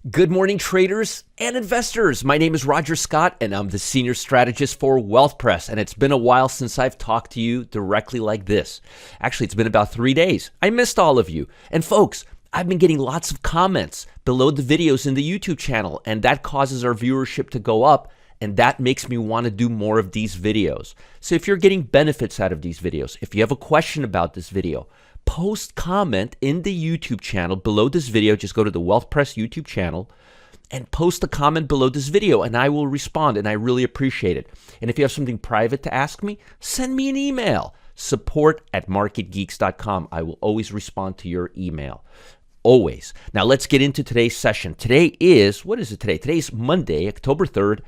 Good morning, traders and investors. My name is Roger Scott, and I'm the Senior Strategist for Wealth Press. And it's been a while since I've talked to you directly like this. Actually, it's been about 3 days. I missed all of you. And folks, I've been getting lots of comments below the videos in the YouTube channel, and that causes our viewership to go up, and that makes me want to do more of these videos. So if you're getting benefits out of these videos, if you have a question about this video, post comment in the YouTube channel below this video. Just go to the Wealth Press YouTube channel and post a comment below this video, and I will respond, and I really appreciate it. And if you have something private to ask me, send me an email, support@marketgeeks.com. I will always respond to your email. Always. Now let's get into today's session. Today is, what is it today? Today's Monday, October 3rd.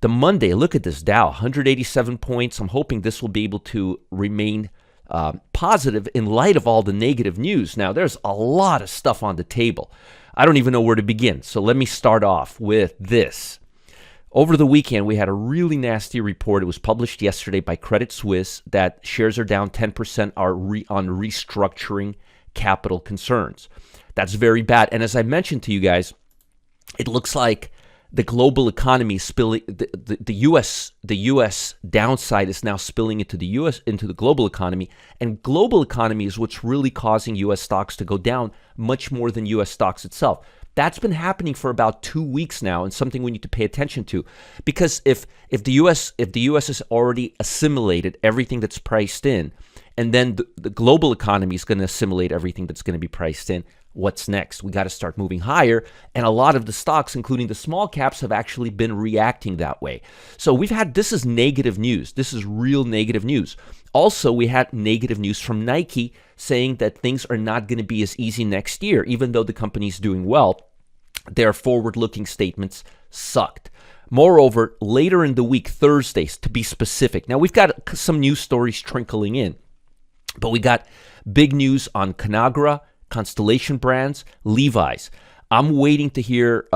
The Monday, look at this Dow, 187 points. I'm hoping this will be able to remain positive in light of all the negative news. Now, there's a lot of stuff on the table. I don't even know where to begin. So let me start off with this. Over the weekend, we had a really nasty report. It was published yesterday by Credit Suisse that shares are down 10% on restructuring capital concerns. That's very bad. And as I mentioned to you guys, it looks like the global economy is spilling. The U.S. downside is now spilling into the global economy, and global economy is what's really causing U.S. stocks to go down much more than U.S. stocks itself. That's been happening for about 2 weeks now, and something we need to pay attention to, because if the U.S. has already assimilated everything that's priced in, and then the global economy is going to assimilate everything that's going to be priced in, what's next? We got to start moving higher, and a lot of the stocks, including the small caps, have actually been reacting that way. So this is negative news. This is real negative news. Also, we had negative news from Nike saying that things are not going to be as easy next year, even though the company's doing well. Their forward-looking statements sucked. Moreover, later in the week, Thursdays, to be specific. Now, we've got some news stories trickling in, but we got big news on Conagra, Constellation Brands, Levi's. I'm waiting to hear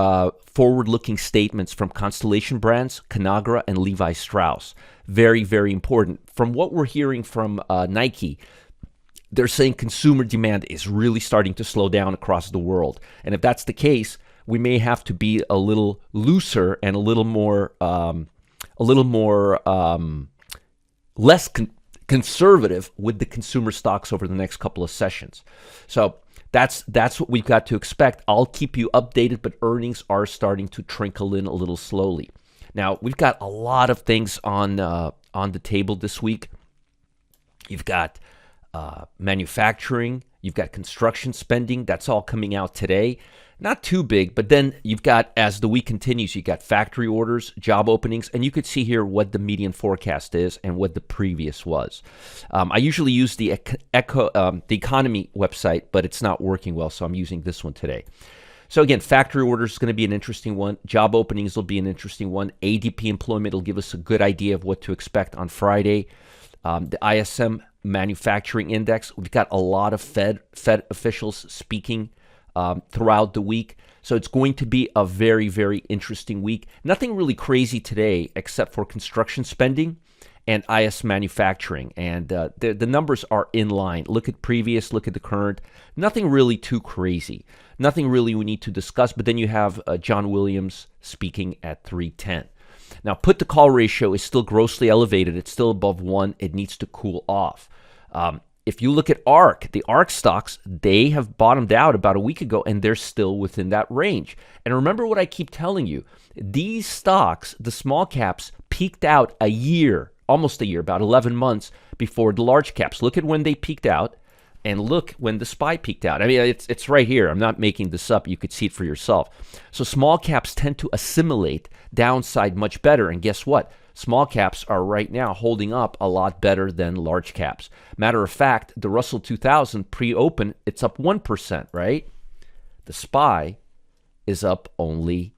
forward-looking statements from Constellation Brands, Conagra, and Levi Strauss. Very, very important. From what we're hearing from Nike, they're saying consumer demand is really starting to slow down across the world. And if that's the case, we may have to be a little looser and a little more less conservative with the consumer stocks over the next couple of sessions. So that's what we've got to expect. I'll keep you updated, but earnings are starting to trickle in a little slowly. Now, we've got a lot of things on the table this week. You've got manufacturing. You've got construction spending. That's all coming out today. Not too big, but then you've got, as the week continues, you've got factory orders, job openings, and you could see here what the median forecast is and what the previous was. I usually use the economy website, but it's not working well, so I'm using this one today. So again, factory orders is going to be an interesting one. Job openings will be an interesting one. ADP employment will give us a good idea of what to expect on Friday. The ISM manufacturing index, we've got a lot of Fed officials speaking throughout the week. So it's going to be a very, very interesting week. Nothing really crazy today except for construction spending and IS manufacturing. And the numbers are in line. Look at previous, look at the current. Nothing really too crazy. Nothing really we need to discuss. But then you have John Williams speaking at 3:10. Now, put to call ratio is still grossly elevated. It's still above 1. It needs to cool off. If you look at ARK, the ARK stocks, they have bottomed out about a week ago, and they're still within that range. And remember what I keep telling you. These stocks, the small caps, peaked out a year, almost a year, about 11 months before the large caps. Look at when they peaked out, and look when the SPY peaked out. I mean, it's right here. I'm not making this up. You could see it for yourself. So small caps tend to assimilate downside much better. And guess what? Small caps are right now holding up a lot better than large caps. Matter of fact, the Russell 2000 pre-open, it's up 1%, right? The SPY is up only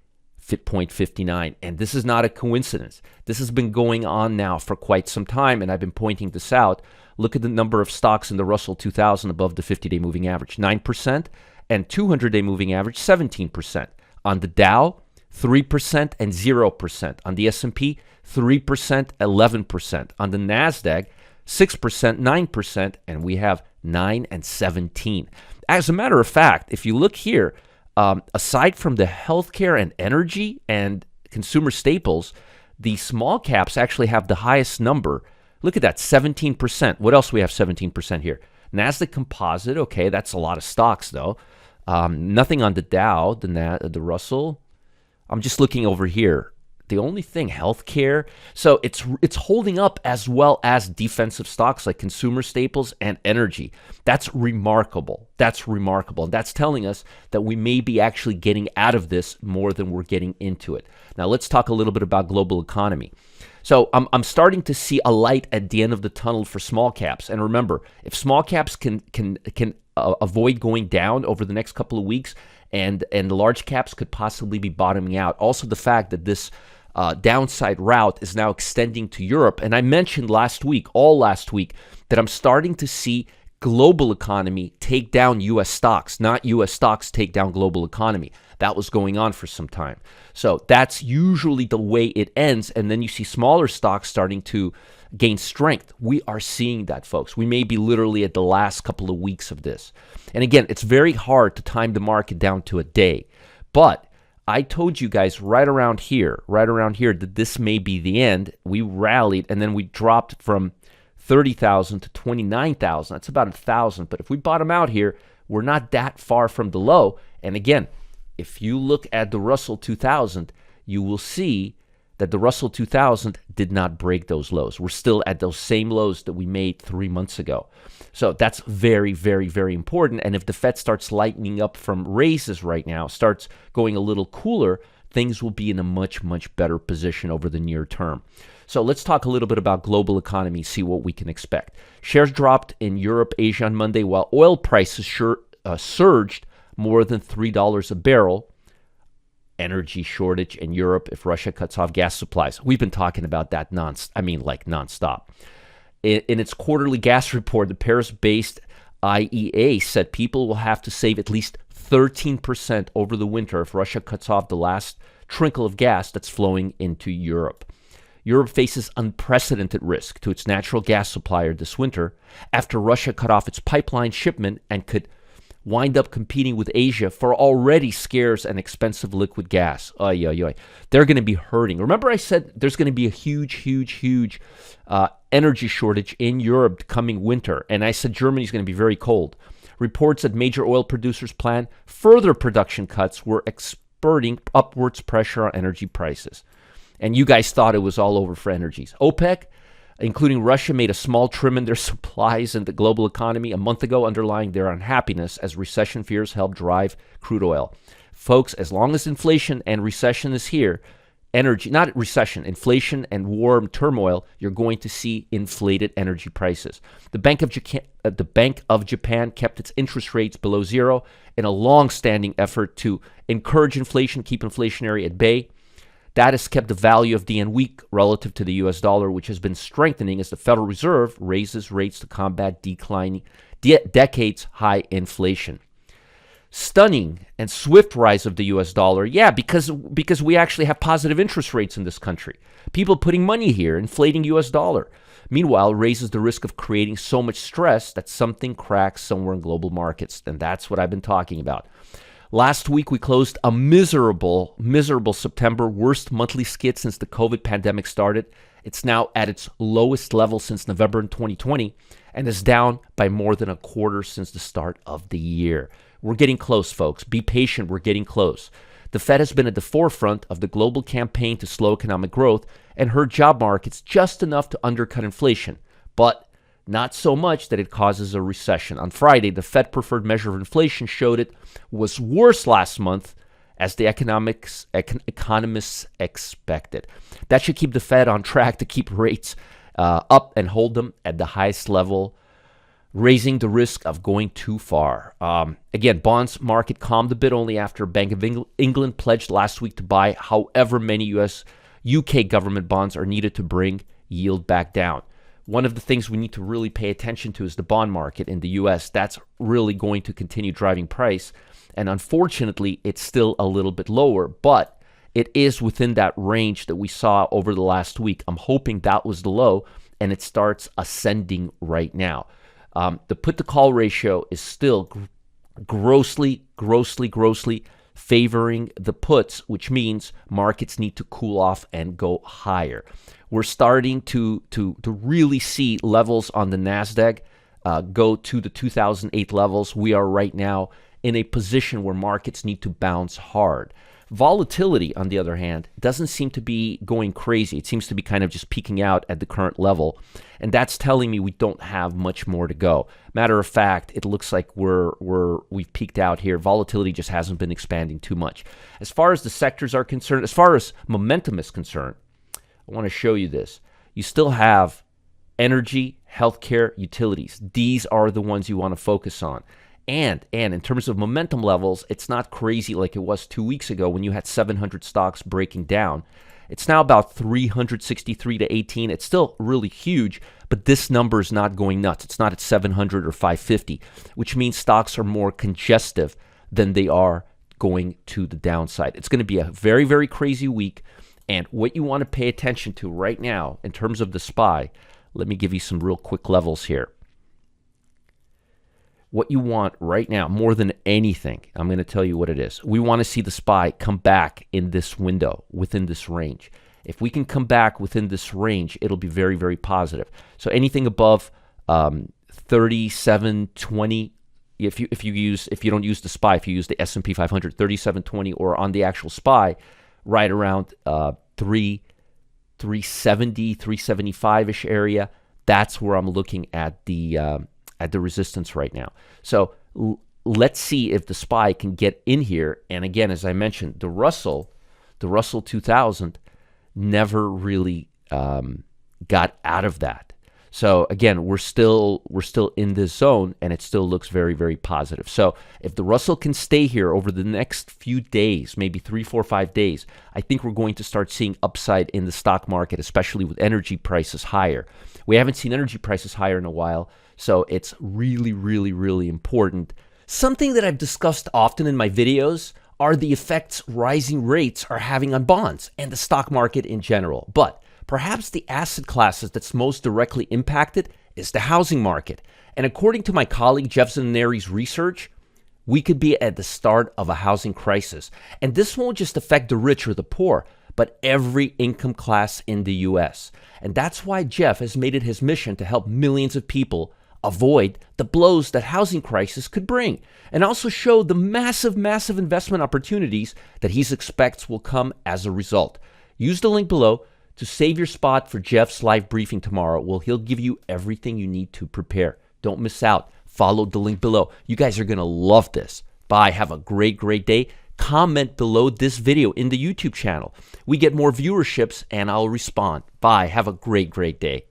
0.59. And this is not a coincidence. This has been going on now for quite some time, and I've been pointing this out. Look at the number of stocks in the Russell 2000 above the 50-day moving average, 9%, and 200-day moving average, 17%. On the Dow, 3% and 0%. On the S&P, 3%, 11%. On the NASDAQ, 6%, 9%, and we have 9 and 17. As a matter of fact, if you look here, aside from the healthcare and energy and consumer staples, the small caps actually have the highest number. Look at that, 17%. What else do we have 17% here? NASDAQ Composite, okay, that's a lot of stocks though. Nothing on the Dow, the Russell. I'm just looking over here. The only thing, healthcare. So it's holding up as well as defensive stocks like consumer staples and energy. That's remarkable. That's remarkable. And that's telling us that we may be actually getting out of this more than we're getting into it. Now let's talk a little bit about global economy. So I'm starting to see a light at the end of the tunnel for small caps. And remember, if small caps can avoid going down over the next couple of weeks, and the large caps could possibly be bottoming out. Also, the fact that this downside route is now extending to Europe. And I mentioned last week, that I'm starting to see global economy take down U.S. stocks, not U.S. stocks take down global economy. That was going on for some time. So that's usually the way it ends. And then you see smaller stocks starting to gain strength. We are seeing that, folks. We may be literally at the last couple of weeks of this. And again, it's very hard to time the market down to a day. But I told you guys right around here, that this may be the end. We rallied, and then we dropped from 30,000 to 29,000. That's about 1,000. But if we bottom out here, we're not that far from the low. And again, if you look at the Russell 2000, you will see that the Russell 2000 did not break those lows. We're still at those same lows that we made 3 months ago. So that's very, very, very important. And if the Fed starts lightening up from raises right now, starts going a little cooler, things will be in a much, much better position over the near term. So let's talk a little bit about global economy, see what we can expect. Shares dropped in Europe, Asia on Monday, while oil prices surged more than $3 a barrel. Energy shortage in Europe if Russia cuts off gas supplies. We've been talking about that nonstop. In its quarterly gas report, the Paris-based IEA said people will have to save at least 13% over the winter if Russia cuts off the last trickle of gas that's flowing into Europe. Europe faces unprecedented risk to its natural gas supplier this winter after Russia cut off its pipeline shipment and could wind up competing with Asia for already scarce and expensive liquid gas. They're going to be hurting. Remember I said there's going to be a huge energy shortage in Europe coming winter, and I said Germany's going to be very cold. Reports that major oil producers plan further production cuts were exerting upwards pressure on energy prices. And you guys thought it was all over for energies. OPEC, including Russia, made a small trim in their supplies in the global economy a month ago, underlying their unhappiness as recession fears help drive crude oil. Folks, as long as inflation and recession is here, inflation and war turmoil, you're going to see inflated energy prices. The Bank of Japan kept its interest rates below zero in a long-standing effort to encourage inflation, keep inflationary at bay. That has kept the value of the yen weak relative to the U.S. dollar, which has been strengthening as the Federal Reserve raises rates to combat declining decades-high inflation. Stunning and swift rise of the U.S. dollar, because we actually have positive interest rates in this country. People putting money here, inflating U.S. dollar. Meanwhile, raises the risk of creating so much stress that something cracks somewhere in global markets. And that's what I've been talking about. Last week, we closed a miserable September, worst monthly skid since the COVID pandemic started. It's now at its lowest level since November in 2020 and is down by more than a quarter since the start of the year. We're getting close, folks. Be patient. We're getting close. The Fed has been at the forefront of the global campaign to slow economic growth and hurt job markets just enough to undercut inflation, but not so much that it causes a recession. On Friday, the Fed preferred measure of inflation showed it was worse last month as the economists expected. That should keep the Fed on track to keep rates up and hold them at the highest level, raising the risk of going too far. Again, bonds market calmed a bit only after Bank of England pledged last week to buy however many UK government bonds are needed to bring yield back down. One of the things we need to really pay attention to is the bond market in the U.S. That's really going to continue driving price. And unfortunately, it's still a little bit lower, but it is within that range that we saw over the last week. I'm hoping that was the low, and it starts ascending right now. The put-to-call ratio is still grossly favoring the puts, which means markets need to cool off and go higher. We're starting to really see levels on the NASDAQ go to the 2008 levels. We are right now in a position where markets need to bounce hard. Volatility, on the other hand, doesn't seem to be going crazy. It seems to be kind of just peaking out at the current level, and that's telling me we don't have much more to go. Matter of fact, it looks like we've peaked out here. Volatility just hasn't been expanding too much. As far as the sectors are concerned, as far as momentum is concerned, I want to show you this. You still have energy, healthcare, utilities. These are the ones you want to focus on. And in terms of momentum levels, it's not crazy like it was 2 weeks ago when you had 700 stocks breaking down. It's now about 363 to 18. It's still really huge, but this number is not going nuts. It's not at 700 or 550, which means stocks are more congestive than they are going to the downside. It's going to be a very, very crazy week. And what you want to pay attention to right now in terms of the SPY, let me give you some real quick levels here. What you want right now, more than anything, I'm going to tell you what it is. We want to see the SPY come back in this window, within this range. If we can come back within this range, it'll be very, very positive. So anything above 3720, if you don't use the SPY, if you use the S&P 500, 3720, or on the actual SPY, right around 370, 375-ish area, that's where I'm looking at the resistance right now. So let's see if the SPY can get in here. And again, as I mentioned, the Russell 2000 never really got out of that. So again, we're still in this zone, and it still looks very, very positive. So if the Russell can stay here over the next few days, maybe 3, 4, 5 days, I think we're going to start seeing upside in the stock market, especially with energy prices higher. We haven't seen energy prices higher in a while, so it's really, really, really important. Something that I've discussed often in my videos are the effects rising rates are having on bonds and the stock market in general. But perhaps the asset classes that's most directly impacted is the housing market. And according to my colleague Jeff Zaneri's research, we could be at the start of a housing crisis. And this won't just affect the rich or the poor, but every income class in the US. And that's why Jeff has made it his mission to help millions of people avoid the blows that housing crisis could bring, and also show the massive, massive investment opportunities that he expects will come as a result. Use the link below to save your spot for Jeff's live briefing tomorrow. Well, he'll give you everything you need to prepare. Don't miss out. Follow the link below. You guys are going to love this. Bye. Have a great, great day. Comment below this video in the YouTube channel. We get more viewerships, and I'll respond. Bye. Have a great, great day.